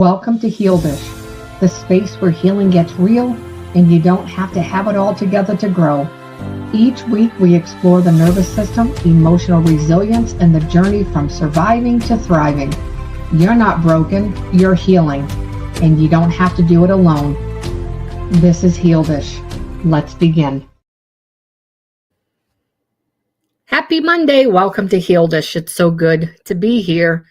Welcome to Healdish, the space where healing gets real and you don't have to have it all together to grow. Each week we explore the nervous system, emotional resilience, and the journey from surviving to thriving. You're not broken, you're healing, and you don't have to do it alone. This is Healdish. Let's begin. Happy Monday. Welcome to Healdish. It's so good to be here.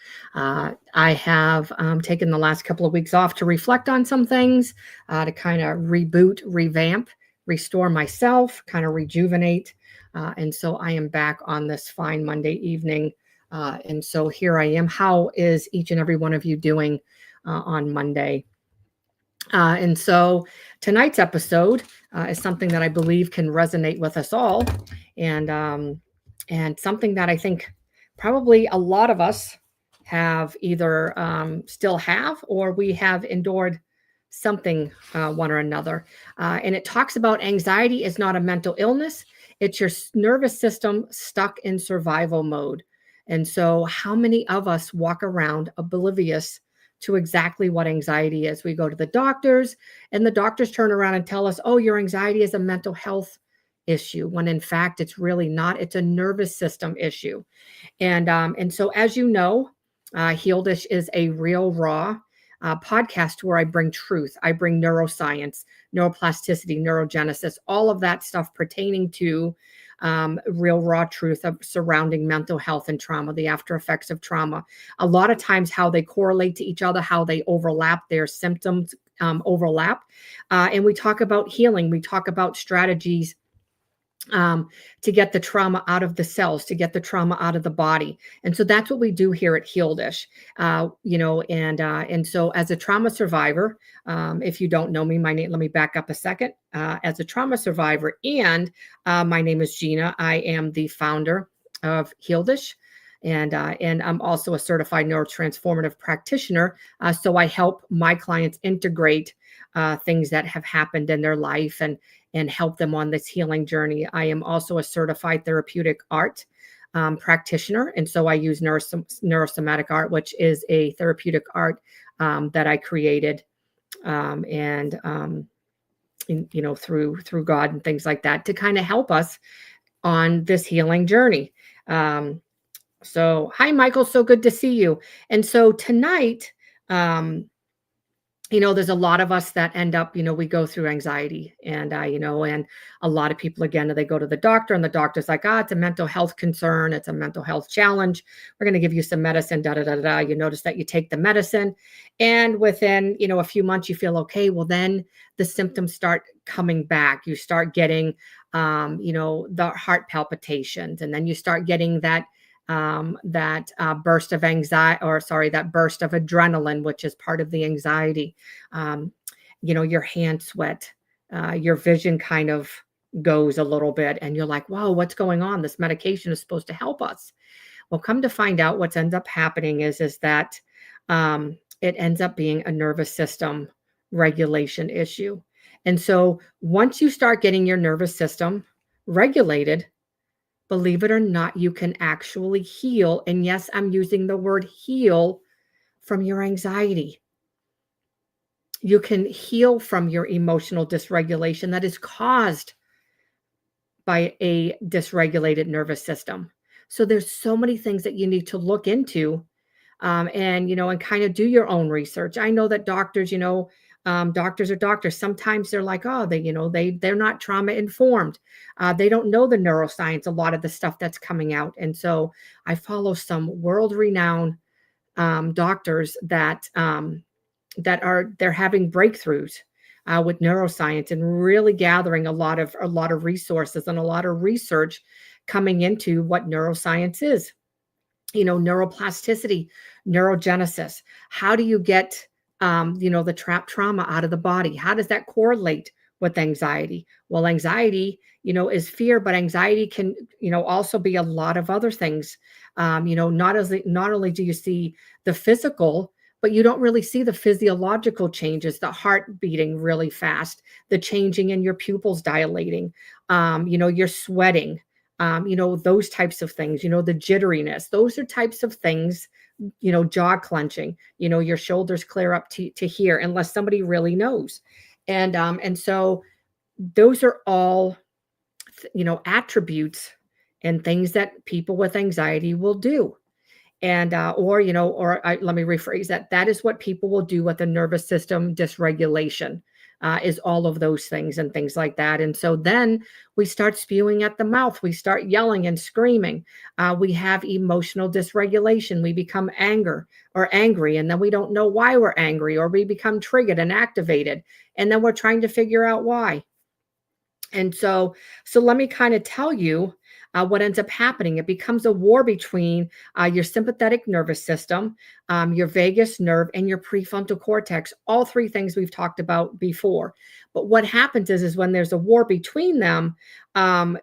I have taken the last couple of weeks off to reflect on some things, to kind of reboot, revamp, restore myself, kind of rejuvenate. And so I am back on this fine Monday evening. And so here I am. How is each and every one of you doing on Monday? And so tonight's episode is something that I believe can resonate with us all. And something that I think probably a lot of us have either still have, or we have endured something one or another. And it talks about anxiety is not a mental illness. It's your nervous system stuck in survival mode. And so how many of us walk around oblivious to exactly what anxiety is? We go to the doctors and the doctors turn around and tell us, oh, your anxiety is a mental health issue, when in fact it's really not. It's a nervous system issue. And so, as you know, Healdish is a real raw podcast where I bring truth. I bring neuroscience, neuroplasticity, neurogenesis, all of that stuff pertaining to real raw truth of surrounding mental health and trauma, the after effects of trauma. A lot of times how they correlate to each other, how they overlap, their symptoms overlap. And we talk about healing. We talk about strategies to get the trauma out of the cells, to get the trauma out of the body. And so that's what we do here at Healdish. And so as a trauma survivor, if you don't know me, my name, let me back up a second. As a trauma survivor, and my name is Gina. I am the founder of Healdish. And I'm also a certified neurotransformative practitioner. So I help my clients integrate things that have happened in their life and help them on this healing journey. I am also a certified therapeutic art practitioner. And so I use neurosomatic art, which is a therapeutic art that I created through God and things like that to kind of help us on this healing journey. So hi, Michael. So good to see you. And so tonight, there's a lot of us that end up, we go through anxiety and a lot of people, again, they go to the doctor and the doctor's like, it's a mental health concern. It's a mental health challenge. We're going to give you some medicine, You notice that you take the medicine and within, a few months you feel okay. Well, then the symptoms start coming back. You start getting, the heart palpitations, and then you start getting that burst of anxiety, that burst of adrenaline, which is part of the anxiety. Your hands sweat, your vision kind of goes a little bit, and you're like, whoa, what's going on? This medication is supposed to help us. Well, come to find out, what ends up happening is that it ends up being a nervous system regulation issue. And so once you start getting your nervous system regulated, believe it or not, you can actually heal. And yes, I'm using the word heal from your anxiety. You can heal from your emotional dysregulation that is caused by a dysregulated nervous system. So there's so many things that you need to look into and kind of do your own research. I know that doctors, doctors are doctors. Sometimes they're like, they're not trauma informed. They don't know the neuroscience, a lot of the stuff that's coming out. And so I follow some world-renowned doctors that they're having breakthroughs with neuroscience and really gathering a lot of resources and a lot of research coming into what neuroscience is. Neuroplasticity, neurogenesis. How do you get the trapped trauma out of the body? How does that correlate with anxiety? Well, anxiety, is fear, but anxiety can, also be a lot of other things. Not only do you see the physical, but you don't really see the physiological changes, the heart beating really fast, the changing in your pupils dilating, you're sweating, those types of things, the jitteriness. Those are types of things jaw clenching, your shoulders clear up to here, unless somebody really knows. And so those are all, attributes and things that people with anxiety will do. And let me rephrase that. That is what people will do with a nervous system dysregulation, is all of those things and things like that. And so then we start spewing at the mouth. We start yelling and screaming. We have emotional dysregulation. We become angry, and then we don't know why we're angry, or we become triggered and activated, and then we're trying to figure out why. And so let me kind of tell you what ends up happening. It becomes a war between your sympathetic nervous system, your vagus nerve, and your prefrontal cortex. All three things we've talked about before. But what happens is when there's a war between them,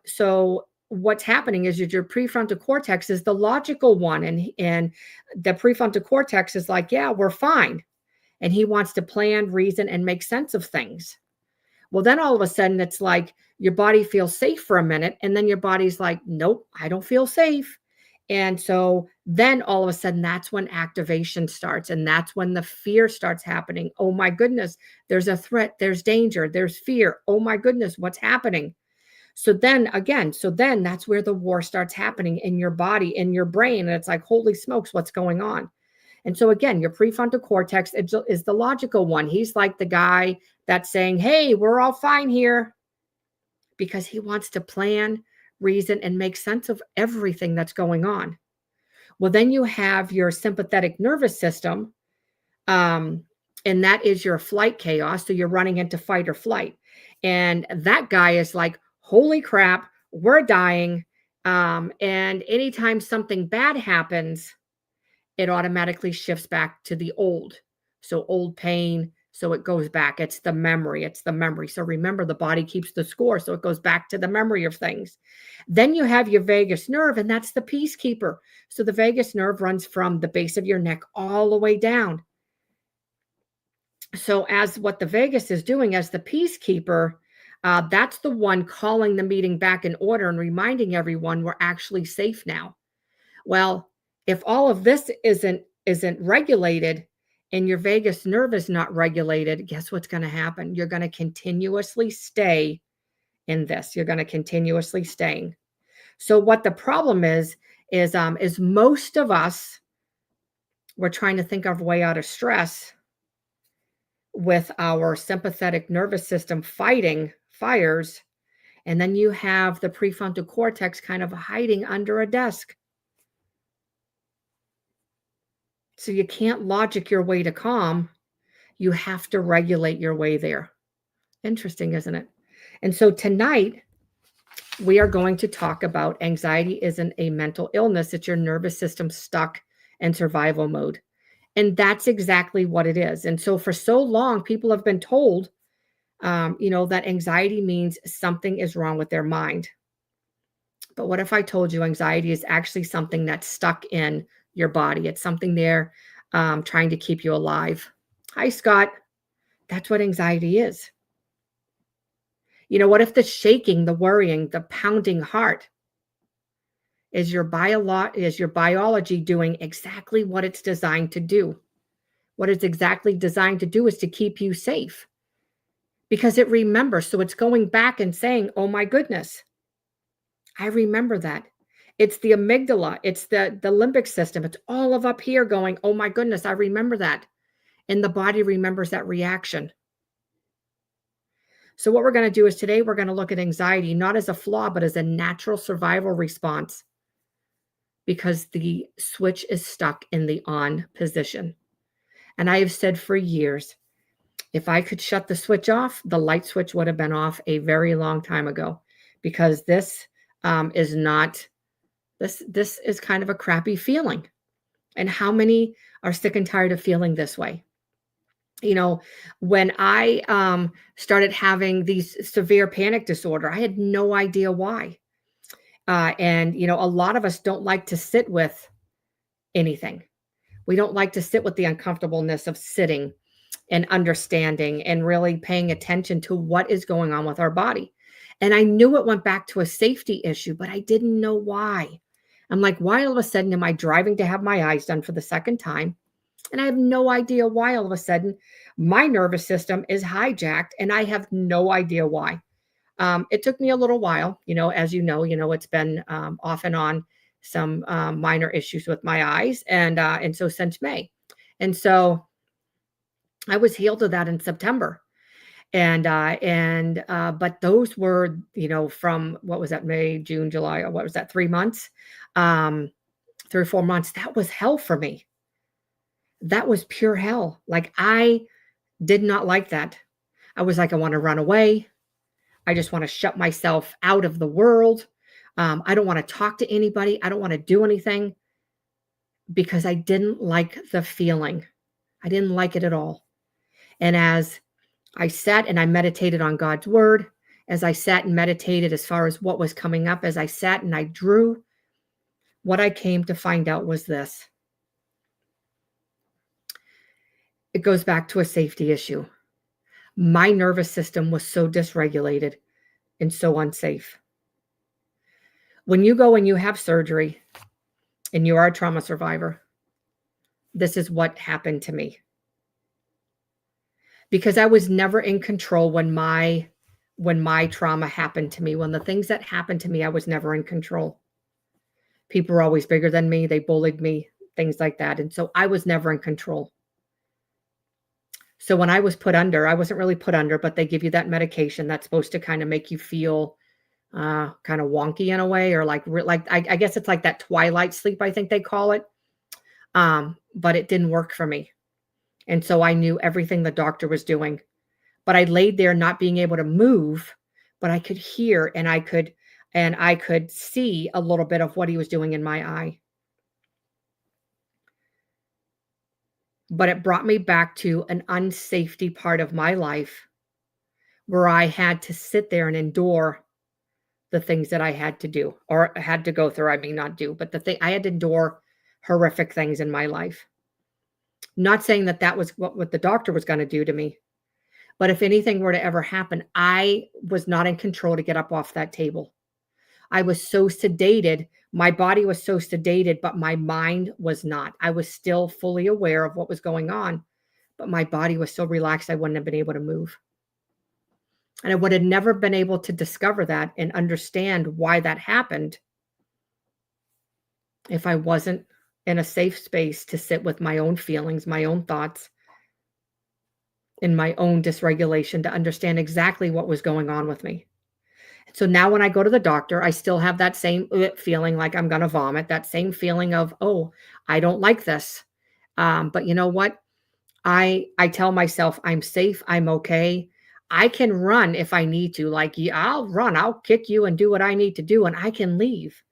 so what's happening is your prefrontal cortex is the logical one, and the prefrontal cortex is like, yeah, we're fine. And he wants to plan, reason, and make sense of things. Well, then all of a sudden it's like your body feels safe for a minute, and then your body's like, nope, I don't feel safe. And so then all of a sudden that's when activation starts, and that's when the fear starts happening. Oh my goodness, there's a threat, there's danger, there's fear. Oh my goodness, what's happening? So then that's where the war starts happening in your body, in your brain. And it's like, holy smokes, what's going on? And so again, your prefrontal cortex is the logical one. He's like the guy that's saying, hey, we're all fine here, because he wants to plan, reason, and make sense of everything that's going on. Well, then you have your sympathetic nervous system, and that is your flight chaos. So you're running into fight or flight. And that guy is like, holy crap, we're dying. And anytime something bad happens, it automatically shifts back to the old. So old pain. So it goes back. It's the memory. So remember, the body keeps the score. So it goes back to the memory of things. Then you have your vagus nerve, and that's the peacekeeper. So the vagus nerve runs from the base of your neck all the way down. So as what the vagus is doing as the peacekeeper, that's the one calling the meeting back in order and reminding everyone we're actually safe now. Well, if all of this isn't regulated, and your vagus nerve is not regulated, guess what's going to happen? You're going to continuously stay in this. You're going to continuously staying. So what the problem is most of us, we're trying to think our way out of stress with our sympathetic nervous system fighting fires. And then you have the prefrontal cortex kind of hiding under a desk. So you can't logic your way to calm. You have to regulate your way there. Interesting, isn't it? And so tonight, we are going to talk about anxiety isn't a mental illness. It's your nervous system stuck in survival mode. And that's exactly what it is. And so for so long, people have been told, that anxiety means something is wrong with their mind. But what if I told you anxiety is actually something that's stuck in your body? It's something there trying to keep you alive. Hi, Scott. That's what anxiety is. What if the shaking, the worrying, the pounding heart is your biology doing exactly what it's designed to do? What it's exactly designed to do is to keep you safe, because it remembers. So it's going back and saying, oh my goodness, I remember that. It's the amygdala. It's the limbic system. It's all of up here going, oh my goodness, I remember that. And the body remembers that reaction. So what we're going to do is today, we're going to look at anxiety, not as a flaw, but as a natural survival response, because the switch is stuck in the on position. And I have said for years, if I could shut the switch off, the light switch would have been off a very long time ago, because this is not, this is kind of a crappy feeling. And how many are sick and tired of feeling this way? When I started having these severe panic disorder, I had no idea why. And a lot of us don't like to sit with anything. We don't like to sit with the uncomfortableness of sitting and understanding and really paying attention to what is going on with our body. And I knew it went back to a safety issue, but I didn't know why. I'm like, why all of a sudden am I driving to have my eyes done for the second time? And I have no idea why all of a sudden my nervous system is hijacked and I have no idea why. It took me a little while, as it's been off and on some minor issues with my eyes, and so since May, and so I was healed of that in September, but those were from what was that, May, June, July, or what was that, 3 months, 3 or 4 months. That was hell for me. That was pure hell. Like I did not like that. I was like, I want to run away. I just want to shut myself out of the world. I don't want to talk to anybody. I don't want to do anything because I didn't like the feeling. I didn't like it at all. And as I sat and I meditated on God's word, as I sat and meditated as far as what was coming up, as I sat and I drew, what I came to find out was this. It goes back to a safety issue. My nervous system was so dysregulated and so unsafe. When you go and you have surgery and you are a trauma survivor, this is what happened to me. Because I was never in control when my trauma happened to me, when the things that happened to me, I was never in control. People were always bigger than me. They bullied me, things like that. And so I was never in control. So when I was put under, I wasn't really put under, but they give you that medication that's supposed to kind of make you feel kind of wonky in a way, or like I guess it's like that twilight sleep, I think they call it. But it didn't work for me. And so I knew everything the doctor was doing, but I laid there not being able to move, but I could hear and I could see a little bit of what he was doing in my eye. But it brought me back to an unsafety part of my life where I had to sit there and endure the things that I had to do or had to go through. I mean, not do, but I had to endure horrific things in my life. Not saying that was what the doctor was going to do to me. But if anything were to ever happen, I was not in control to get up off that table. I was so sedated. My body was so sedated, but my mind was not. I was still fully aware of what was going on, but my body was so relaxed I wouldn't have been able to move. And I would have never been able to discover that and understand why that happened if I wasn't in a safe space to sit with my own feelings, my own thoughts, in my own dysregulation to understand exactly what was going on with me. So now when I go to the doctor, I still have that same feeling like I'm going to vomit, that same feeling of, oh, I don't like this. But you know what? I tell myself I'm safe. I'm okay. I can run if I need to. Like, yeah, I'll run. I'll kick you and do what I need to do, and I can leave.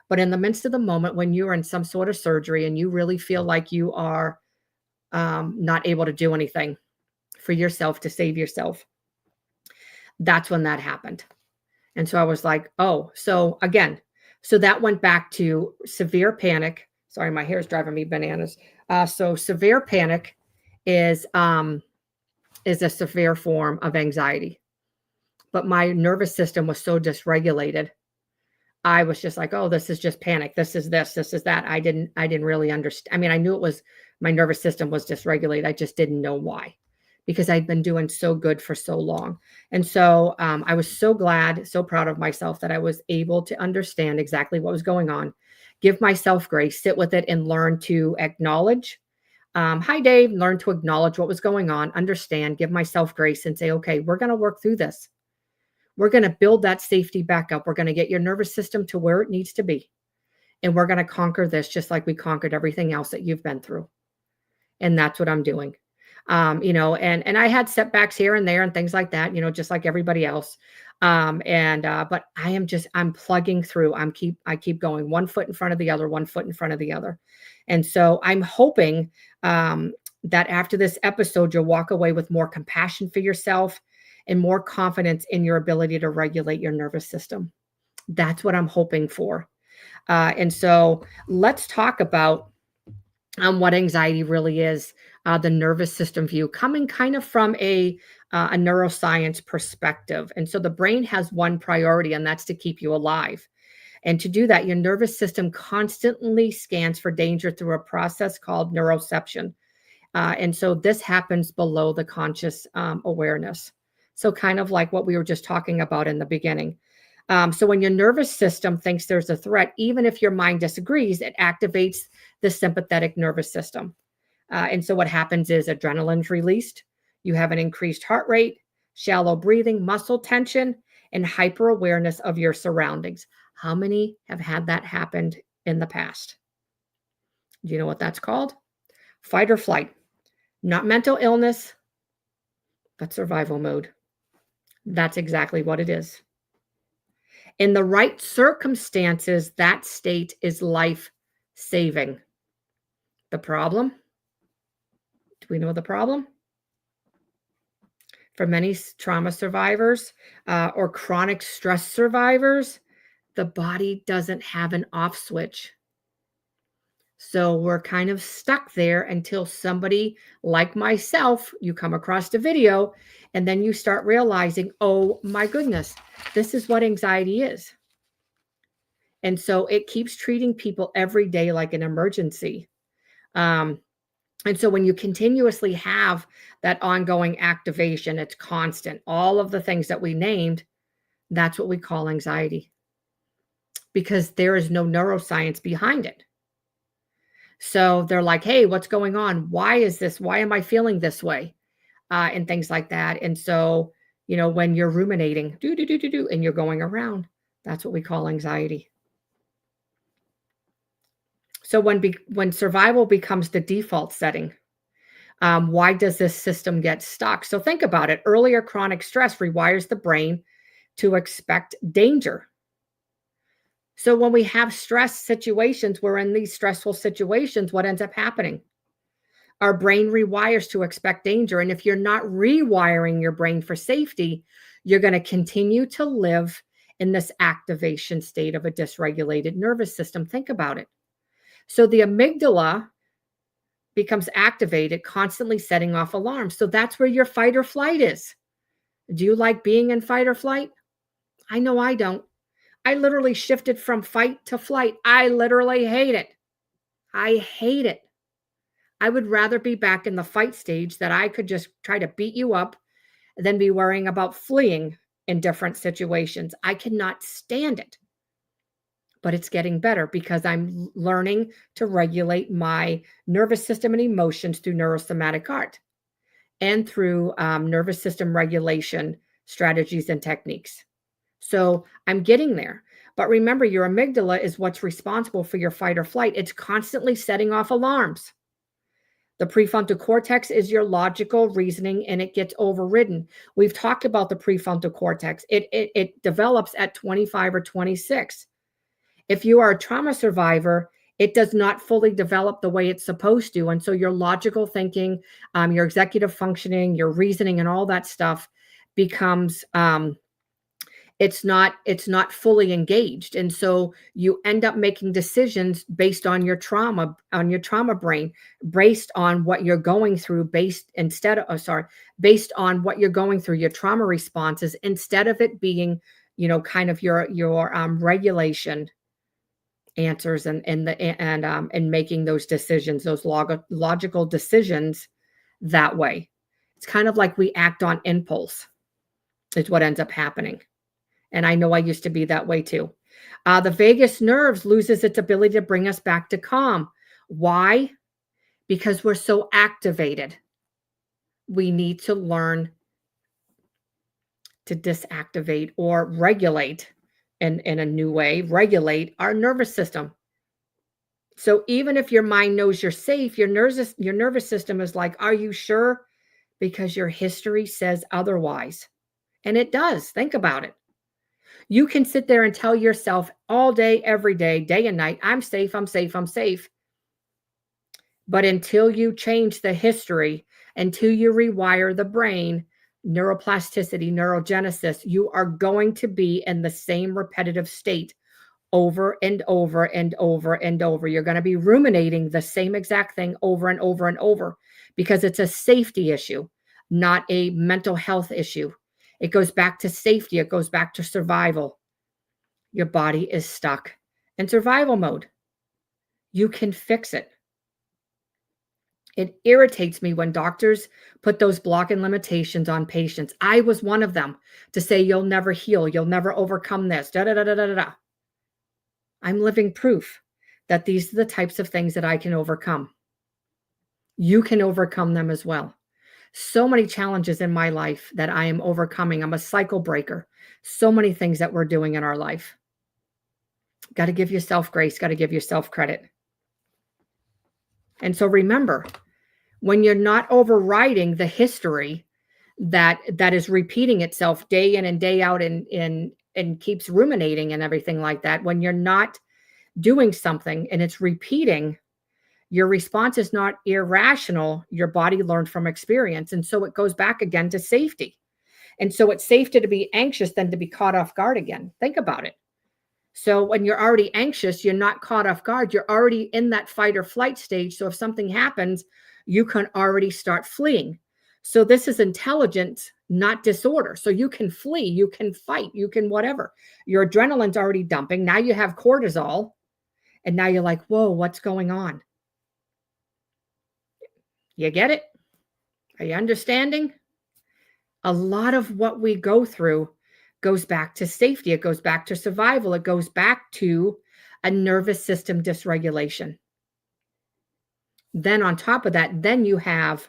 But in the midst of the moment, when you're in some sort of surgery and you really feel like you are not able to do anything for yourself to save yourself, that's when that happened. And so I was like, oh, so that went back to severe panic. Sorry, my hair is driving me bananas. So severe panic is a severe form of anxiety. But my nervous system was so dysregulated. I was just like, oh, this is just panic. This is that. I didn't really understand. I mean, I knew it was my nervous system was dysregulated. I just didn't know why, because I'd been doing so good for so long. And so I was so glad, so proud of myself that I was able to understand exactly what was going on, give myself grace, sit with it, and learn to acknowledge. Hi, Dave. Learn to acknowledge what was going on, understand, give myself grace, and say, okay, we're going to work through this. We're going to build that safety back up. We're going to get your nervous system to where it needs to be. And we're going to conquer this just like we conquered everything else that you've been through. And that's what I'm doing. And I had setbacks here and there and things like that, just like everybody else. But I'm plugging through. I keep going one foot in front of the other, one foot in front of the other. And so I'm hoping that after this episode, you'll walk away with more compassion for yourself and more confidence in your ability to regulate your nervous system. That's what I'm hoping for. And so let's talk about what anxiety really is, the nervous system view, coming kind of from a neuroscience perspective. And so the brain has one priority, and that's to keep you alive. And to do that, your nervous system constantly scans for danger through a process called neuroception. And so this happens below the conscious awareness. So, kind of like what we were just talking about in the beginning. So, when your nervous system thinks there's a threat, even if your mind disagrees, it activates the sympathetic nervous system. And so, what happens is adrenaline's released, you have an increased heart rate, shallow breathing, muscle tension, and hyper awareness of your surroundings. How many have had that happened in the past? Do you know what that's called? Fight or flight. Not mental illness, but survival mode. That's exactly what it is. In the right circumstances, that state is life saving. The problem? Do we know the problem? For many trauma survivors or chronic stress survivors, the body doesn't have an off switch. So we're kind of stuck there until somebody like myself, you come across the video, and then you start realizing, oh my goodness, this is what anxiety is. And so it keeps treating people every day like an emergency. And so when you continuously have that ongoing activation, it's constant, all of the things that we named, that's what we call anxiety, because there is no neuroscience behind it. So they're like, hey, what's going on? Why is this? Why am I feeling this way? And things like that. And so, when you're ruminating, and you're going around, that's what we call anxiety. So when survival becomes the default setting, why does this system get stuck? So think about it. Earlier chronic stress rewires the brain to expect danger. So when we have stress situations, we're in these stressful situations, what ends up happening? Our brain rewires to expect danger. And if you're not rewiring your brain for safety, you're going to continue to live in this activation state of a dysregulated nervous system. Think about it. So the amygdala becomes activated, constantly setting off alarms. So that's where your fight or flight is. Do you like being in fight or flight? I know I don't. I literally shifted from fight to flight. I literally hate it. I hate it. I would rather be back in the fight stage that I could just try to beat you up than be worrying about fleeing in different situations. I cannot stand it. But it's getting better because I'm learning to regulate my nervous system and emotions through neurosomatic art and through nervous system regulation strategies and techniques. So I'm getting there. But remember, your amygdala is what's responsible for your fight or flight. It's constantly setting off alarms. The prefrontal cortex is your logical reasoning, and it gets overridden. We've talked about the prefrontal cortex. It develops at 25 or 26. If you are a trauma survivor, it does not fully develop the way it's supposed to. And so your logical thinking, your executive functioning, your reasoning, and all that stuff becomes it's not fully engaged. And so you end up making decisions based on your trauma brain, based on what you're going through, based on what you're going through, your trauma responses, instead of it being, kind of your regulation answers and making those decisions, those logical decisions that way. It's kind of like we act on impulse is what ends up happening. And I know I used to be that way too. The vagus nerve loses its ability to bring us back to calm. Why? Because we're so activated. We need to learn to disactivate or regulate in a new way, regulate our nervous system. So even if your mind knows you're safe, your nervous system is like, are you sure? Because your history says otherwise. And it does. Think about it. You can sit there and tell yourself all day, every day, day and night, I'm safe, I'm safe, I'm safe. But until you change the history, until you rewire the brain, neuroplasticity, neurogenesis, you are going to be in the same repetitive state over and over and over and over. You're going to be ruminating the same exact thing over and over and over because it's a safety issue, not a mental health issue. It goes back to safety. It goes back to survival. Your body is stuck in survival mode. You can fix it. It irritates me when doctors put those block and limitations on patients. I was one of them to say, you'll never heal, you'll never overcome this, da da da da da da. I'm living proof that these are the types of things that I can overcome. You can overcome them as well. So many challenges in my life that I am overcoming. I'm a cycle breaker. So many things that we're doing in our life. Got to give yourself grace, got to give yourself credit. And so remember, when you're not overriding the history that is repeating itself day in and day out and keeps ruminating and everything like that, when you're not doing something and it's repeating, your response is not irrational. Your body learned from experience. And so it goes back again to safety. And so it's safer to be anxious than to be caught off guard again. Think about it. So when you're already anxious, you're not caught off guard. You're already in that fight or flight stage. So if something happens, you can already start fleeing. So this is intelligence, not disorder. So you can flee, you can fight, you can whatever. Your adrenaline's already dumping. Now you have cortisol. And now you're like, whoa, what's going on? You get it? Are you understanding? A lot of what we go through goes back to safety. It goes back to survival. It goes back to a nervous system dysregulation. Then on top of that, then you have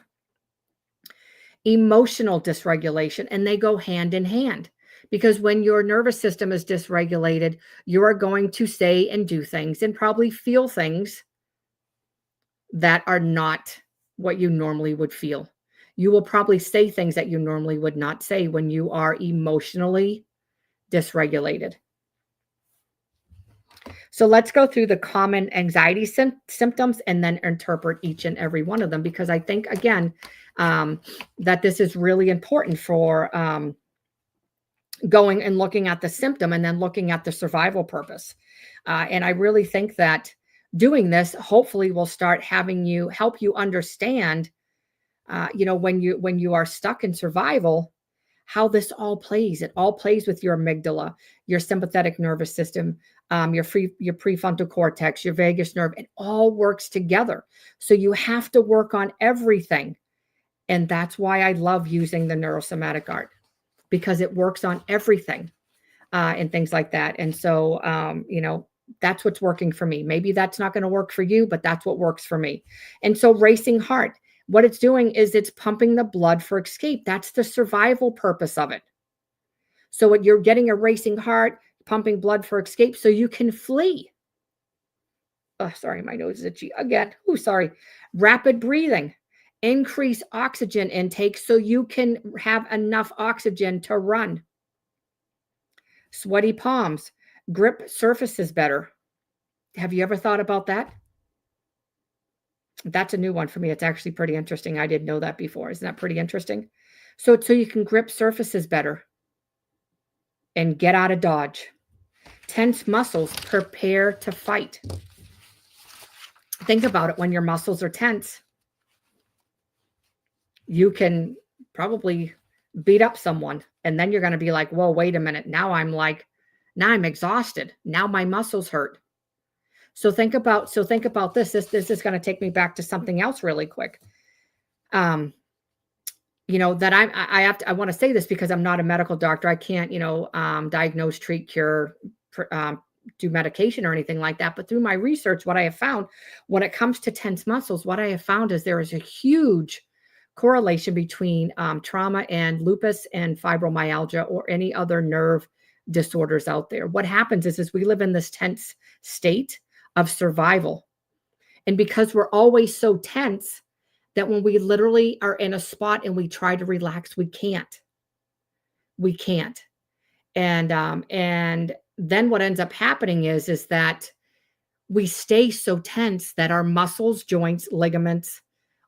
emotional dysregulation, and they go hand in hand. Because when your nervous system is dysregulated, you are going to say and do things and probably feel things that are not what you normally would feel. You will probably say things that you normally would not say when you are emotionally dysregulated. So let's go through the common anxiety symptoms and then interpret each and every one of them, because I think, again, that this is really important for going and looking at the symptom and then looking at the survival purpose. And I really think that doing this hopefully will start having you help you understand, when you are stuck in survival, how this all plays. It all plays with your amygdala, your sympathetic nervous system, your prefrontal cortex, your vagus nerve. It all works together. So you have to work on everything. And that's why I love using the neurosomatic art, because it works on everything and things like that. And so, that's what's working for me. Maybe that's not going to work for you, but that's what works for me. And so racing heart, what it's doing is it's pumping the blood for escape. That's the survival purpose of it. So what you're getting a racing heart, pumping blood for escape so you can flee. Oh, sorry, my nose is itchy again. Oh, sorry. Rapid breathing. Increase oxygen intake so you can have enough oxygen to run. Sweaty palms. Grip surfaces better. Have you ever thought about that? That's a new one for me. It's actually pretty interesting. I didn't know that before. Isn't that pretty interesting? So you can grip surfaces better and get out of dodge. Tense muscles, prepare to fight. Think about it. When your muscles are tense, you can probably beat up someone. And then you're going to be like, whoa, wait a minute. Now I'm exhausted. Now my muscles hurt. So think about this. This is going to take me back to something else really quick. That I want to say this because I'm not a medical doctor. I can't, diagnose, treat, cure, do medication or anything like that. But through my research, what I have found when it comes to tense muscles, what I have found is there is a huge correlation between trauma and lupus and fibromyalgia or any other nerve disorders out there. What happens is we live in this tense state of survival. And because we're always so tense that when we literally are in a spot and we try to relax, we can't. And then what ends up happening is that we stay so tense that our muscles, joints, ligaments,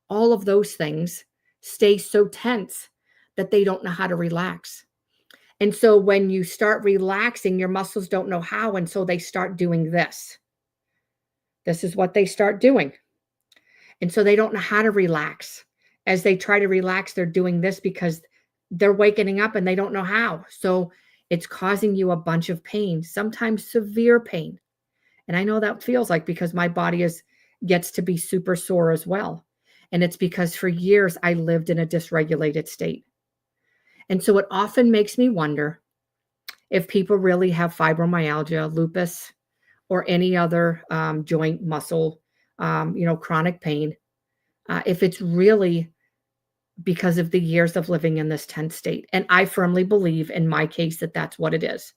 all of those things stay so tense that they don't know how to relax. And so when you start relaxing, your muscles don't know how. And so they start doing this. This is what they start doing. And so they don't know how to relax. As they try to relax, they're doing this because they're waking up and they don't know how. So It's causing you a bunch of pain, sometimes severe pain. And I know that feels like because my body is gets to be super sore as well. And it's because for years I lived in a dysregulated state. And so it often makes me wonder if people really have fibromyalgia, lupus, or any other joint muscle, chronic pain, if it's really because of the years of living in this tense state. And I firmly believe in my case that that's what it is.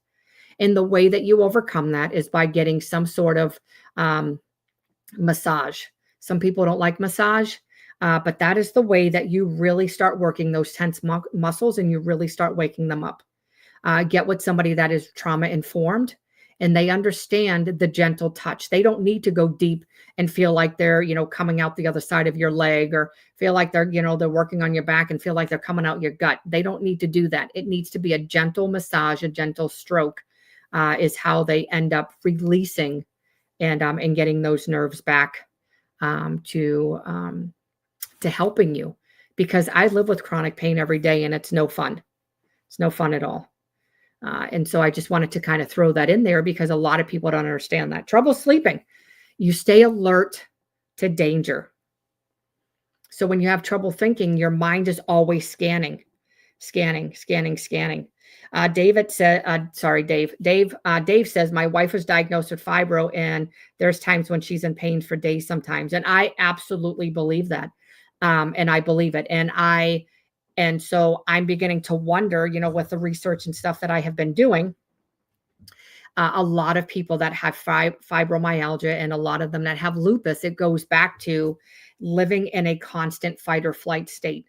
And the way that you overcome that is by getting some sort of um, massage. Some people don't like massage, but that is the way that you really start working those tense muscles and you really start waking them up. Get with somebody that is trauma informed and they understand the gentle touch. They don't need to go deep and feel like they're, coming out the other side of your leg or feel like they're working on your back and feel like they're coming out your gut. They don't need to do that. It needs to be a gentle massage, a gentle stroke is how they end up releasing and getting those nerves back to helping you. Because I live with chronic pain every day and it's no fun. It's no fun at all. And so I just wanted to kind of throw that in there because a lot of people don't understand that. Trouble sleeping, you stay alert to danger. So when you have trouble thinking, your mind is always scanning. David said, Dave says, my wife was diagnosed with fibro and there's times when she's in pain for days sometimes. And I absolutely believe that. And I believe it. And so I'm beginning to wonder, with the research and stuff that I have been doing, a lot of people that have fibromyalgia and a lot of them that have lupus, it goes back to living in a constant fight or flight state.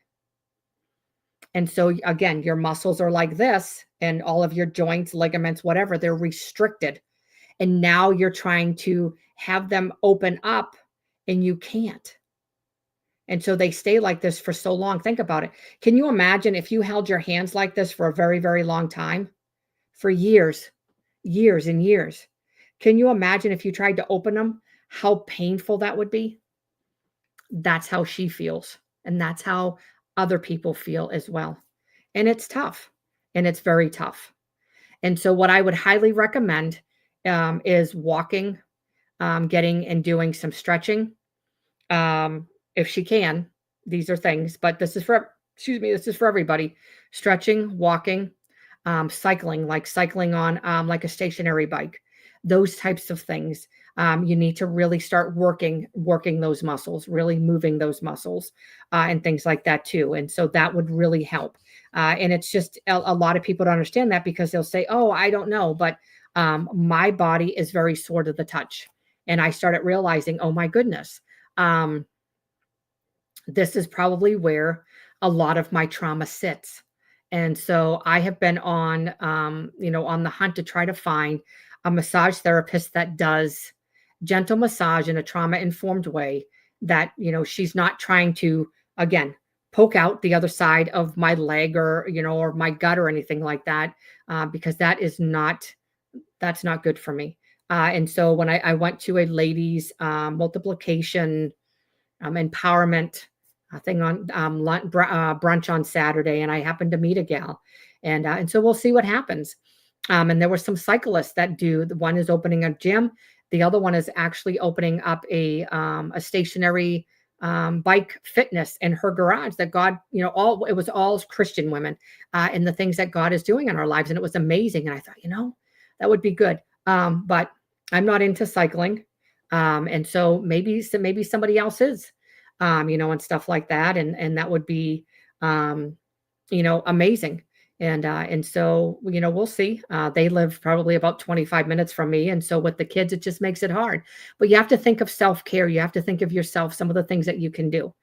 And so again, your muscles are like this and all of your joints, ligaments, whatever, they're restricted. And now you're trying to have them open up and you can't. And so they stay like this for so long. Think about it. Can you imagine if you held your hands like this for a very, very long time? For years and years. Can you imagine if you tried to open them, how painful that would be? That's how she feels. And that's how other people feel as well. And it's tough. And it's very tough. And so what I would highly recommend is walking, getting and doing some stretching. If she can, these are things, but this is for everybody. Stretching, walking, cycling, like cycling on like a stationary bike, those types of things. You need to really start working those muscles, really moving those muscles and things like that too. And so that would really help. And it's just a lot of people don't understand that because they'll say, oh, I don't know. But my body is very sore to the touch. And I started realizing, oh my goodness, this is probably where a lot of my trauma sits. And so I have been on, on the hunt to try to find a massage therapist that does gentle massage in a trauma-informed way that, she's not trying to, again, poke out the other side of my leg or, or my gut or anything like that, because that's not good for me. And so when I went to a ladies multiplication empowerment thing on brunch on Saturday, and I happened to meet a gal, and so we'll see what happens. And there were some cyclists that do. The one is opening a gym, the other one is actually opening up a stationary bike fitness in her garage. That God, it was all Christian women, and the things that God is doing in our lives, and it was amazing. And I thought, that would be good, but I'm not into cycling, and so maybe somebody else is. And stuff like that. And that would be, amazing. And so, we'll see. They live probably about 25 minutes from me. And so with the kids, it just makes it hard. But you have to think of self-care. You have to think of yourself, some of the things that you can do.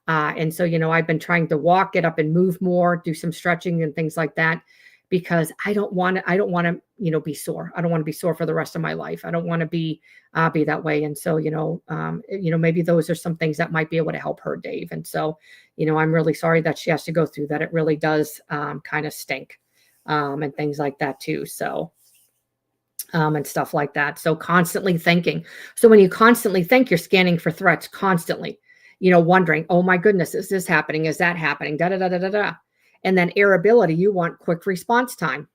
And so, I've been trying to walk, get up and move more, do some stretching and things like that, because I don't want to, be sore. I don't want to be sore for the rest of my life. I don't want to be that way. And so, maybe those are some things that might be able to help her, Dave. And so, I'm really sorry that she has to go through that. It really does kind of stink and things like that too. So, and stuff like that. So constantly thinking. So when you constantly think, you're scanning for threats constantly, wondering, oh my goodness, is this happening? Is that happening? Da, da, da, da, da, da. And then irritability, you want quick response time.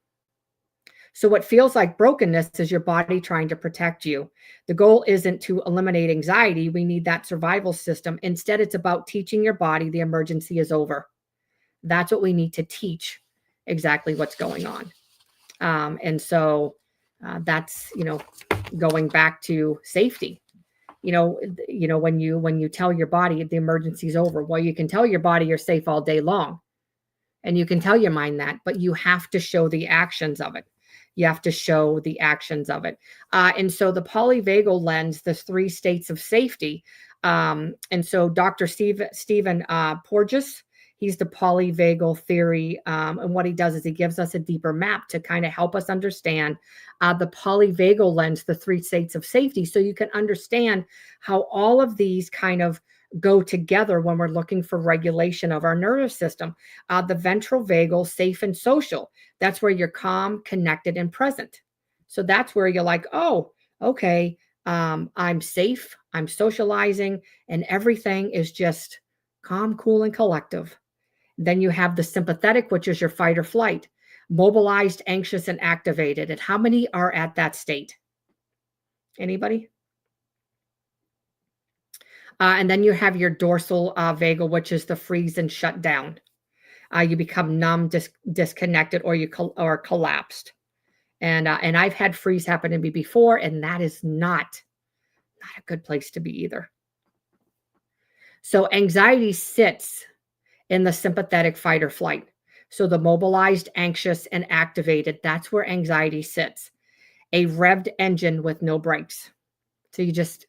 So, what feels like brokenness is your body trying to protect you. The goal isn't to eliminate anxiety. We need that survival system. Instead, it's about teaching your body the emergency is over. That's what we need to teach exactly what's going on. And so that's, going back to safety. When you tell your body the emergency is over, well, you can tell your body you're safe all day long, and you can tell your mind that, but you have to show the actions of it. You have to show the actions of it. And so the polyvagal lens, the three states of safety. And so Dr. Stephen Porges, he's the polyvagal theory. And what he does is he gives us a deeper map to kind of help us understand the polyvagal lens, the three states of safety, so you can understand how all of these kind of go together when we're looking for regulation of our nervous system. The ventral vagal, safe and social. That's where you're calm, connected, and present. So that's where you're like, oh, okay, I'm safe, I'm socializing, and everything is just calm, cool, and collective. Then you have the sympathetic, which is your fight or flight, mobilized, anxious, and activated. And how many are at that state? Anybody? And then you have your dorsal vagal, which is the freeze and shut down. You become numb, disconnected, or or collapsed. And I've had freeze happen to me before, and that is not a good place to be either. So anxiety sits in the sympathetic fight or flight. So the mobilized, anxious, and activated, that's where anxiety sits. A revved engine with no brakes. So you just,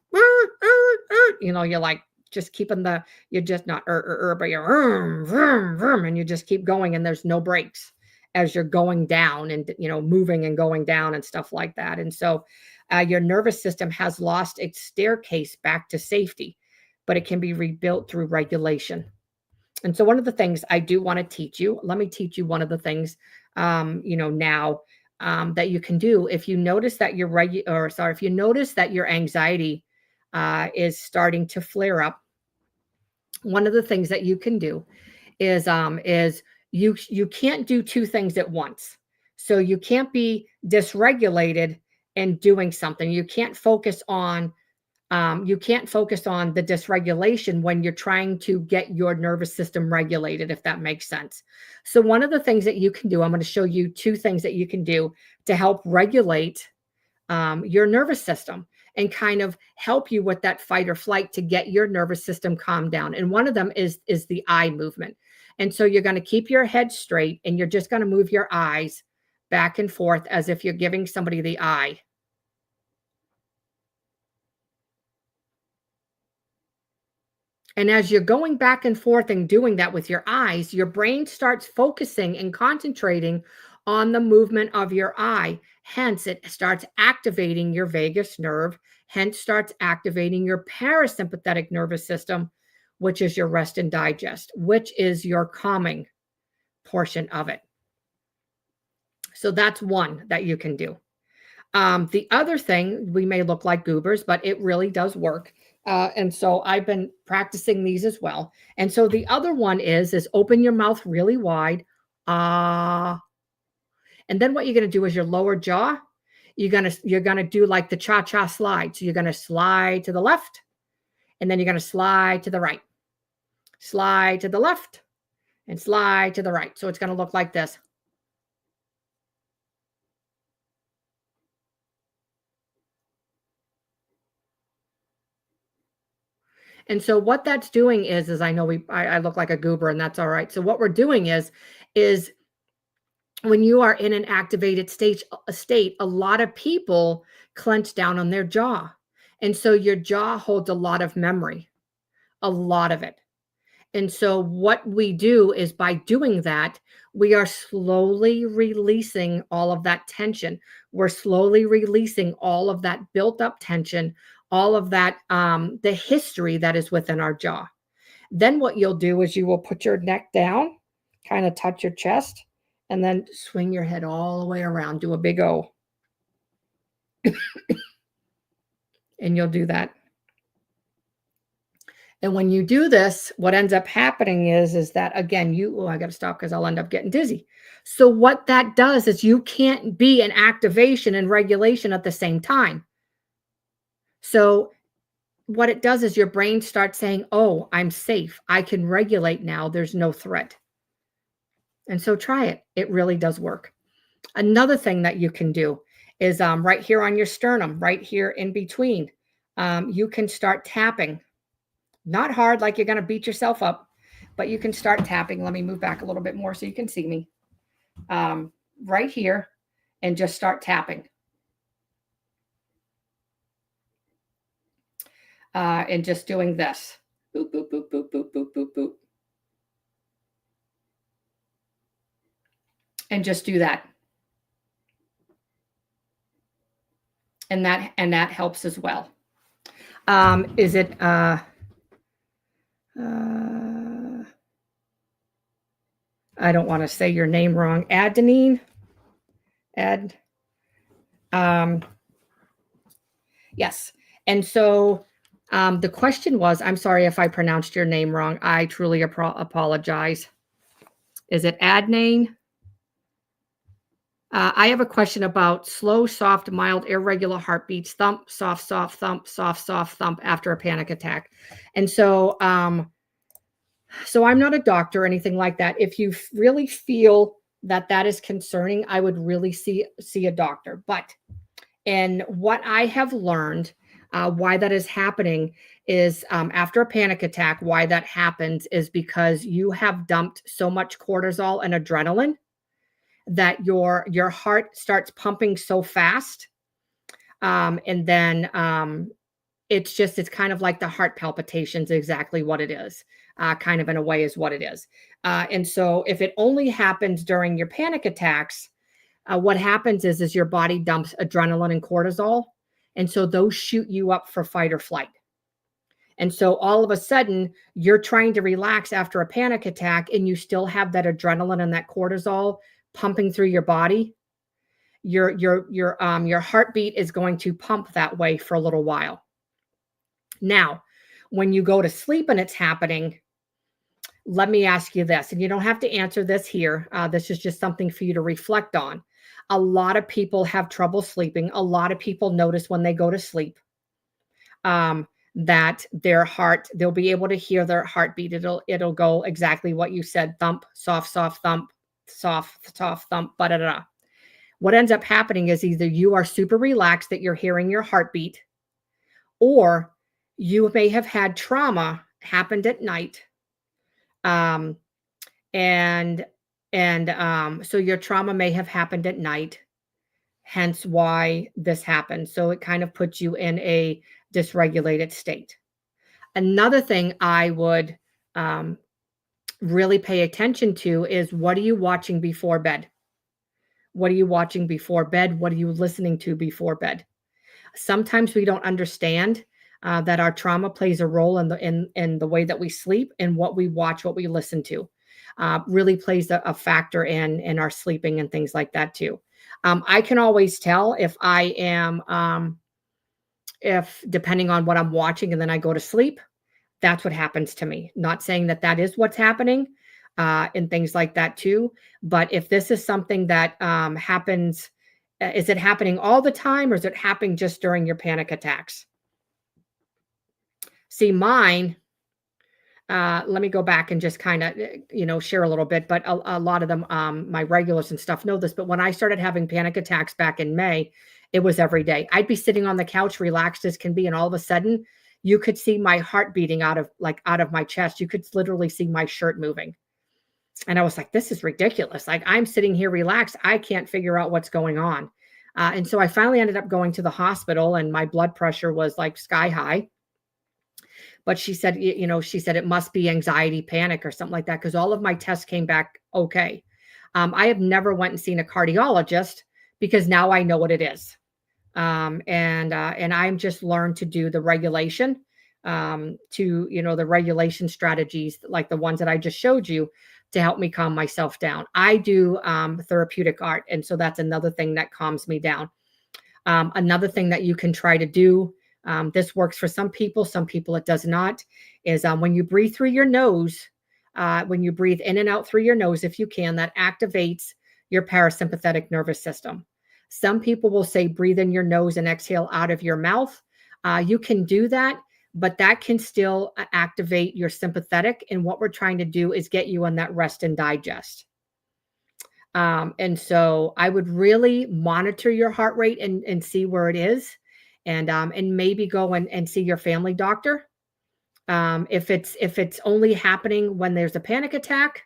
you're like just keeping you're just not, but you're, vroom, vroom, and you just keep going, and there's no brakes as you're going down and, moving and going down and stuff like that. And so your nervous system has lost its staircase back to safety, but it can be rebuilt through regulation. And so one of the things I do want to teach you, let me teach you one of the things, now that you can do if you notice that if you notice that your anxiety is starting to flare up. One of the things that you can do is you can't do two things at once. So you can't be dysregulated and doing something. You can't focus on the dysregulation when you're trying to get your nervous system regulated, if that makes sense. So one of the things that you can do, I'm going to show you two things that you can do to help regulate your nervous system and kind of help you with that fight or flight to get your nervous system calmed down. And one of them is the eye movement. And so you're going to keep your head straight, and you're just going to move your eyes back and forth as if you're giving somebody the eye. And as you're going back and forth and doing that with your eyes, your brain starts focusing and concentrating on the movement of your eye. Hence, it starts activating your vagus nerve, hence starts activating your parasympathetic nervous system, which is your rest and digest, which is your calming portion of it. So that's one that you can do. The other thing, we may look like goobers, but it really does work. And so I've been practicing these as well. And so the other one is open your mouth really wide. And then what you're going to do is your lower jaw, you're going to do like the cha-cha slide. So you're going to slide to the left, and then you're going to slide to the right, slide to the left, and slide to the right. So it's going to look like this. And so what that's doing is I know I look like a goober, and that's all right. So what we're doing is when you are in an activated state, a lot of people clench down on their jaw. And so your jaw holds a lot of memory, a lot of it. And so what we do is by doing that, we are slowly releasing all of that tension. We're slowly releasing all of that built up tension, all of that, the history that is within our jaw. Then what you'll do is you will put your neck down, kind of touch your chest, and then swing your head all the way around. Do a big O. And you'll do that. And when you do this, what ends up happening is that again, I got to stop because I'll end up getting dizzy. So what that does is you can't be in activation and regulation at the same time. So what it does is your brain starts saying, "Oh, I'm safe. I can regulate now. There's no threat." And so try it. It really does work. Another thing that you can do is right here on your sternum, right here in between, you can start tapping. Not hard, like you're going to beat yourself up, but you can start tapping. Let me move back a little bit more so you can see me. Right here, and just start tapping. And just doing this. Boop, boop, boop, boop, boop, boop, boop, boop. And just do that. And that helps as well. Is it I don't want to say your name wrong. Adenine? Yes. And so the question was, I'm sorry if I pronounced your name wrong. I truly apologize. Is it Adnane? I have a question about slow, soft, mild, irregular heartbeats, thump, soft, soft, thump, soft, soft, thump after a panic attack. And so, so I'm not a doctor or anything like that. If you really feel that that is concerning, I would really see a doctor. But, and what I have learned, why that is happening is after a panic attack, why that happens is because you have dumped so much cortisol and adrenaline that your heart starts pumping so fast. And then it's kind of like the heart palpitations, exactly what it is, kind of in a way is what it is. And so if it only happens during your panic attacks, what happens is your body dumps adrenaline and cortisol. And so those shoot you up for fight or flight. And so all of a sudden you're trying to relax after a panic attack and you still have that adrenaline and that cortisol pumping through your body. Your heartbeat is going to pump that way for a little while. Now, when you go to sleep and it's happening, let me ask you this, and you don't have to answer this here. This is just something for you to reflect on. A lot of people have trouble sleeping. A lot of people notice when they go to sleep that their heart, they'll be able to hear their heartbeat. It'll go exactly what you said, thump, soft, soft, thump, soft, soft, thump, ba-da-da. What ends up happening is either you are super relaxed that you're hearing your heartbeat, or you may have had trauma happened at night. So your trauma may have happened at night, hence why this happened. So it kind of puts you in a dysregulated state. Another thing I would really pay attention to is, what are you watching before bed? What are you watching before bed? What are you listening to before bed? Sometimes we don't understand that our trauma plays a role in the way that we sleep, and what we watch, what we listen to, really plays a factor in our sleeping and things like that too. I can always tell if I am, if depending on what I'm watching, and then I go to sleep, that's what happens to me. Not saying that that is what's happening, and things like that too. But if this is something that happens, is it happening all the time, or is it happening just during your panic attacks? See, mine, let me go back and just kind of, share a little bit, but a lot of them, my regulars and stuff know this, but when I started having panic attacks back in May, it was every day. I'd be sitting on the couch, relaxed as can be, and all of a sudden you could see my heart beating out of my chest. You could literally see my shirt moving. And I was like, this is ridiculous. Like, I'm sitting here relaxed. I can't figure out what's going on. And so I finally ended up going to the hospital, and my blood pressure was like sky high. But she said, she said it must be anxiety, panic, or something like that, because all of my tests came back okay. I have never went and seen a cardiologist because now I know what it is. And I'm just learned to do the regulation, the regulation strategies like the ones that I just showed you to help me calm myself down. I do therapeutic art. And so that's another thing that calms me down. Another thing that you can try to do This works for some people it does not, is when you breathe through your nose, when you breathe in and out through your nose, if you can, that activates your parasympathetic nervous system. Some people will say breathe in your nose and exhale out of your mouth. You can do that, but that can still activate your sympathetic. And what we're trying to do is get you on that rest and digest. And so I would really monitor your heart rate and see where it is, and maybe go and see your family doctor. If it's only happening when there's a panic attack,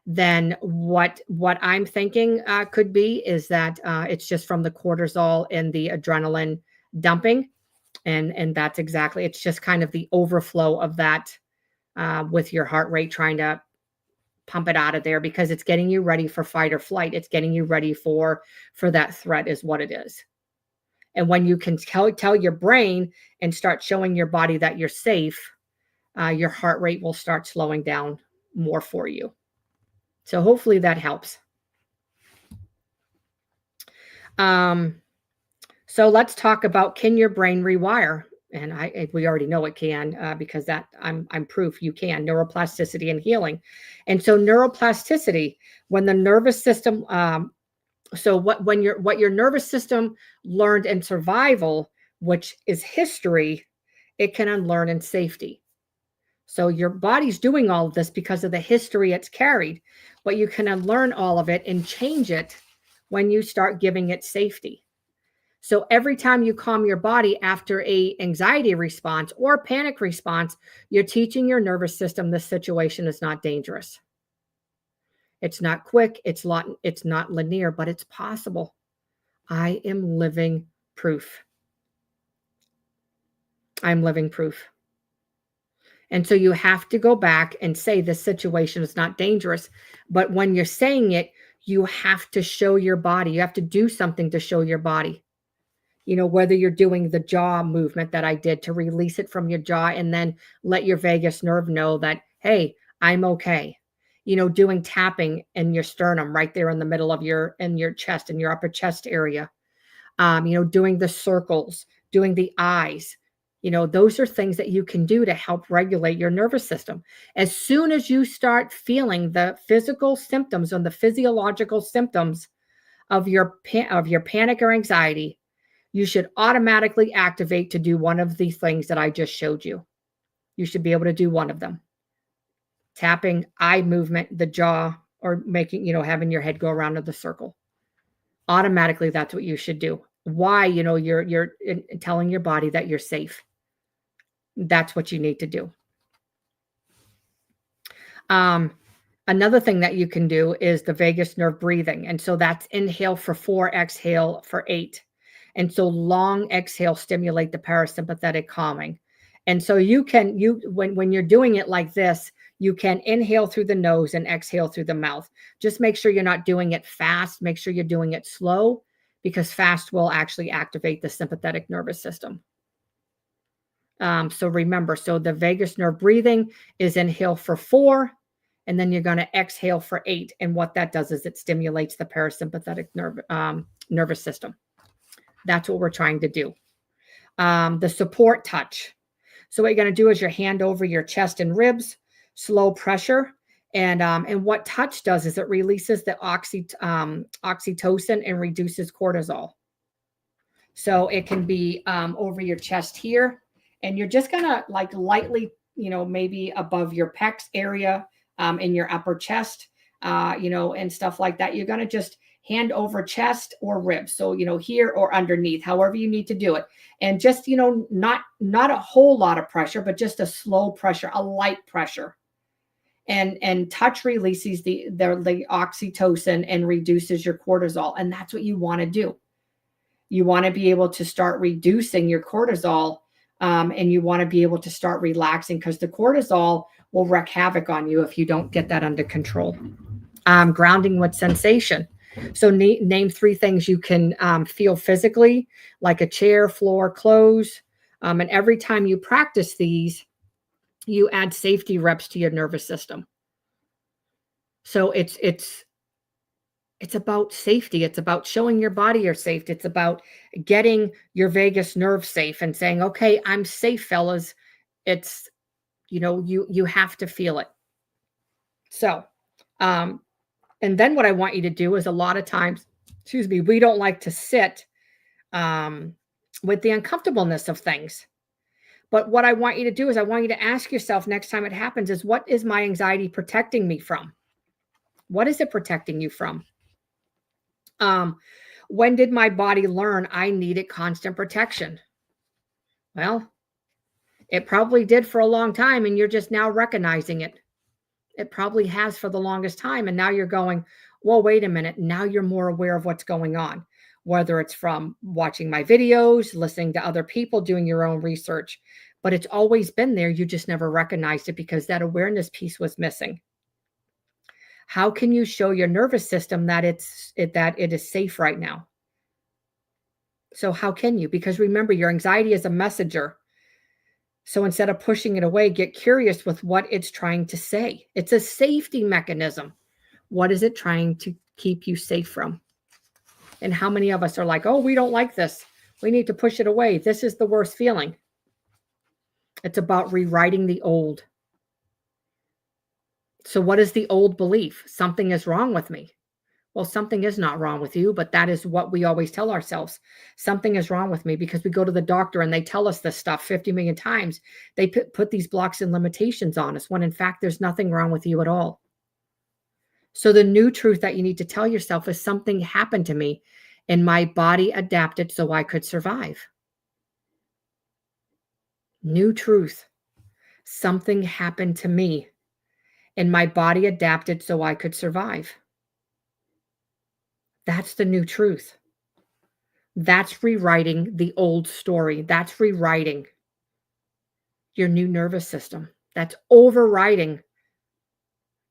then what I'm thinking could be is that it's just from the cortisol and the adrenaline dumping, and that's exactly, it's just kind of the overflow of that with your heart rate, trying to pump it out of there because it's getting you ready for fight or flight. It's getting you ready for that threat is what it is. And when you can tell your brain and start showing your body that you're safe, your heart rate will start slowing down more for you. So hopefully that helps. So let's talk about, can your brain rewire? And we already know it can, because that I'm proof you can. Neuroplasticity and healing. And so neuroplasticity, when the nervous system, so what your nervous system learned in survival, which is history, it can unlearn in safety. So your body's doing all of this because of the history it's carried, but you can unlearn all of it and change it when you start giving it safety. So every time you calm your body after a anxiety response or panic response, you're teaching your nervous system this situation is not dangerous. It's not quick, it's not linear, but it's possible. I am living proof. I'm living proof. And so you have to go back and say this situation is not dangerous. But when you're saying it, you have to show your body. You have to do something to show your body. You know, whether you're doing the jaw movement that I did to release it from your jaw and then let your vagus nerve know that, hey, I'm okay. You know, doing tapping in your sternum right there in the middle of your chest, in your upper chest area. You know, doing the circles, doing the eyes. You know, those are things that you can do to help regulate your nervous system. As soon as you start feeling the physical symptoms and the physiological symptoms of your panic or anxiety, you should automatically activate to do one of these things that I just showed you. You should be able to do one of them. Tapping, eye movement, the jaw, or making, you know, having your head go around in the circle. Automatically, that's what you should do. Why? You know, you're telling your body that you're safe. That's what you need to do. Another thing that you can do is the vagus nerve breathing. And so that's inhale for 4, exhale for 8. And so long exhale stimulate the parasympathetic calming. And so when you're doing it like this, you can inhale through the nose and exhale through the mouth. Just make sure you're not doing it fast. Make sure you're doing it slow, because fast will actually activate the sympathetic nervous system. So remember, so the vagus nerve breathing is inhale for 4, and then you're going to exhale for 8. And what that does is it stimulates the parasympathetic nervous system. That's what we're trying to do. The support touch. So what you're going to do is your hand over your chest and ribs, slow pressure. And what touch does is it releases the oxytocin and reduces cortisol. So it can be over your chest here. And you're just going to like lightly, you know, maybe above your pecs area, in your upper chest, you know, and stuff like that. You're going to just hand over chest or ribs. So, you know, here or underneath, however you need to do it. And just, you know, not a whole lot of pressure, but just a slow pressure, a light pressure. And touch releases the oxytocin and reduces your cortisol. And that's what you want to do. You want to be able to start reducing your cortisol, and you want to be able to start relaxing, because the cortisol will wreak havoc on you if you don't get that under control. Grounding with sensation. So name 3 things you can feel physically, like a chair, floor, clothes. And every time you practice these, you add safety reps to your nervous system. So it's It's about safety. It's about showing your body you're safe. It's about getting your vagus nerve safe and saying, okay, I'm safe, fellas. It's, you have to feel it. So, um, and then what I want you to do is a lot of times, excuse me, we don't like to sit um, with the uncomfortableness of things. But what I want you to do is I want you to ask yourself next time it happens is what is my anxiety protecting me from? What is it protecting you from? Um, when did my body learn I needed constant protection? Well, it probably did for a long time and you're just now recognizing it. It probably has for the longest time. And now you're going, well, wait a minute. Now you're more aware of what's going on, whether it's from watching my videos, listening to other people, doing your own research. But it's always been there. You just never recognized it because that awareness piece was missing. How can you show your nervous system that that it is safe right now? So how can you? Because remember, your anxiety is a messenger. So instead of pushing it away, get curious with what it's trying to say. It's a safety mechanism. What is it trying to keep you safe from? And how many of us are like, oh, we don't like this. We need to push it away. This is the worst feeling. It's about rewriting the old. So what is the old belief? Something is wrong with me. Well, something is not wrong with you, but that is what we always tell ourselves. Something is wrong with me because we go to the doctor and they tell us this stuff 50 million times. They put these blocks and limitations on us when in fact there's nothing wrong with you at all. So the new truth that you need to tell yourself is something happened to me and my body adapted so I could survive. New truth. Something happened to me and my body adapted so I could survive. That's the new truth. That's rewriting the old story. That's rewriting your new nervous system. That's overriding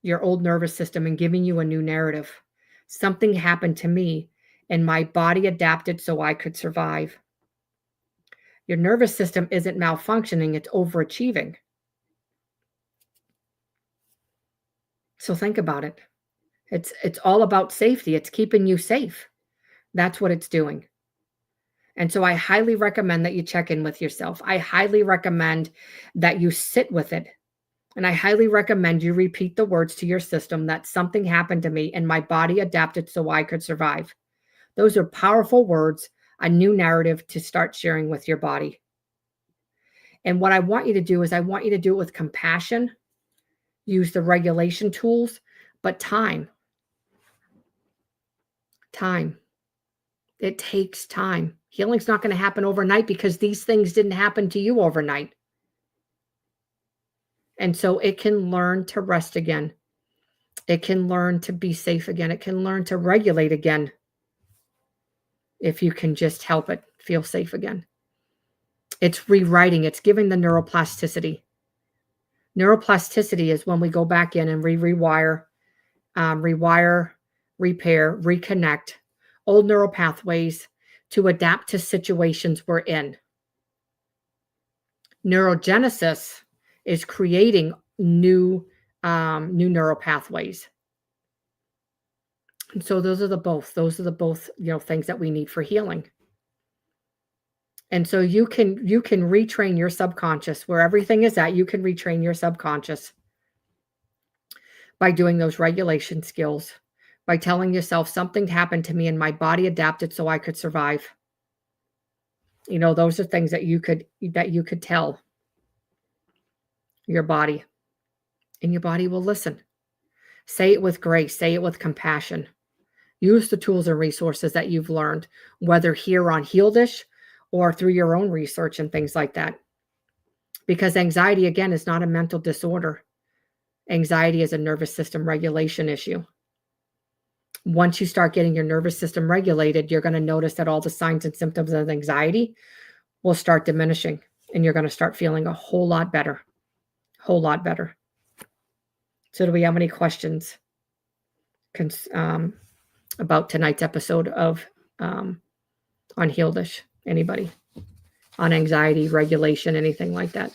your old nervous system and giving you a new narrative. Something happened to me and my body adapted so I could survive. Your nervous system isn't malfunctioning, it's overachieving. So think about it. It's all about safety. It's keeping you safe. That's what it's doing. And so I highly recommend that you check in with yourself. I highly recommend that you sit with it. And I highly recommend you repeat the words to your system that something happened to me and my body adapted so I could survive. Those are powerful words, a new narrative to start sharing with your body. And what I want you to do is I want you to do it with compassion, use the regulation tools, but time. Time. It takes time. Healing's not going to happen overnight because these things didn't happen to you overnight. And so it can learn to rest again. It can learn to be safe again. It can learn to regulate again. If you can just help it feel safe again. It's rewriting. It's giving the neuroplasticity. Neuroplasticity is when we go back in and rewire, repair, reconnect old neural pathways to adapt to situations we're in. Neurogenesis is creating new neural pathways. And so those are the both things that we need for healing. And so you can retrain your subconscious where everything is at. You can retrain your subconscious by doing those regulation skills, by telling yourself something happened to me and my body adapted so I could survive. Those are things that you could tell your body, and your body will listen. Say it with grace, say it with compassion. Use the tools and resources that you've learned, whether here on Healdish or through your own research and things like that. Because anxiety, again, is not a mental disorder. Anxiety is a nervous system regulation issue. Once you start getting your nervous system regulated, you're going to notice that all the signs and symptoms of anxiety will start diminishing, and you're going to start feeling a whole lot better. Whole lot better. So do we have any questions about tonight's episode of on Healdish? Anybody? On anxiety, regulation, anything like that?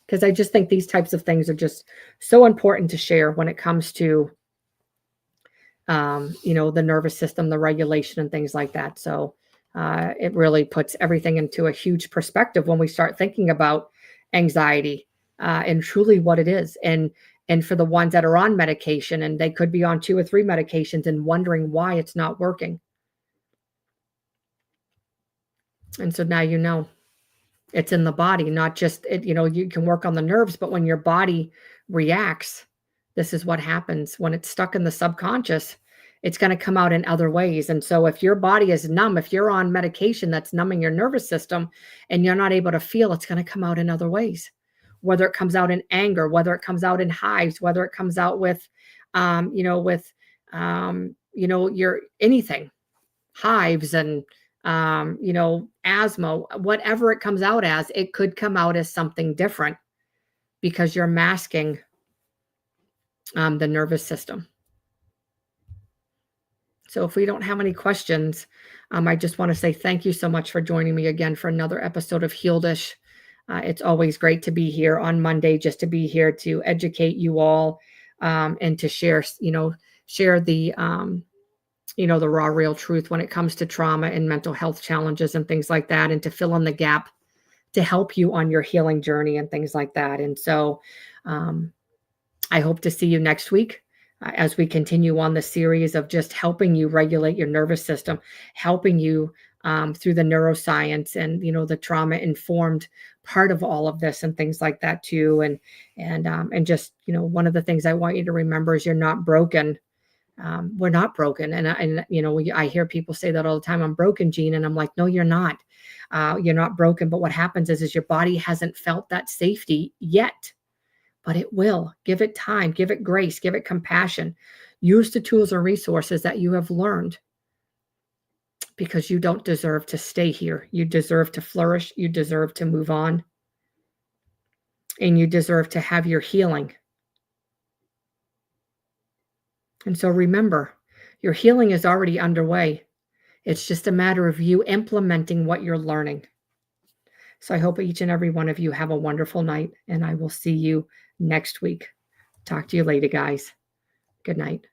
Because I just think these types of things are just so important to share when it comes to the nervous system, the regulation, and things like that. So it really puts everything into a huge perspective when we start thinking about anxiety and truly what it is. And for the ones that are on medication, and they could be on 2 or 3 medications and wondering why it's not working. And so now you know. It's in the body, not just it, you can work on the nerves, but when your body reacts, this is what happens. When it's stuck in the subconscious, it's going to come out in other ways. And so if your body is numb, if you're on medication that's numbing your nervous system and you're not able to feel, it's going to come out in other ways. Whether it comes out in anger, whether it comes out in hives, whether it comes out with your anything, hives and asthma, whatever it comes out as, it could come out as something different because you're masking the nervous system. So if we don't have any questions, I just want to say thank you so much for joining me again for another episode of Healedish. It's always great to be here on Monday, just to be here to educate you all and to share the the raw, real truth when it comes to trauma and mental health challenges and things like that, and to fill in the gap to help you on your healing journey and things like that. And so I hope to see you next week as we continue on the series of just helping you regulate your nervous system, helping you through the neuroscience and, the trauma informed part of all of this and things like that too. And just, one of the things I want you to remember is you're not broken. We're not broken. And I hear people say that all the time. I'm broken, Jean. And I'm like, no, you're not. You're not broken. But what happens is your body hasn't felt that safety yet, but it will. Give it time, give it grace, give it compassion. Use the tools or resources that you have learned, because you don't deserve to stay here. You deserve to flourish. You deserve to move on. And you deserve to have your healing. And so remember, your healing is already underway. It's just a matter of you implementing what you're learning. So I hope each and every one of you have a wonderful night, and I will see you next week. Talk to you later, guys. Good night.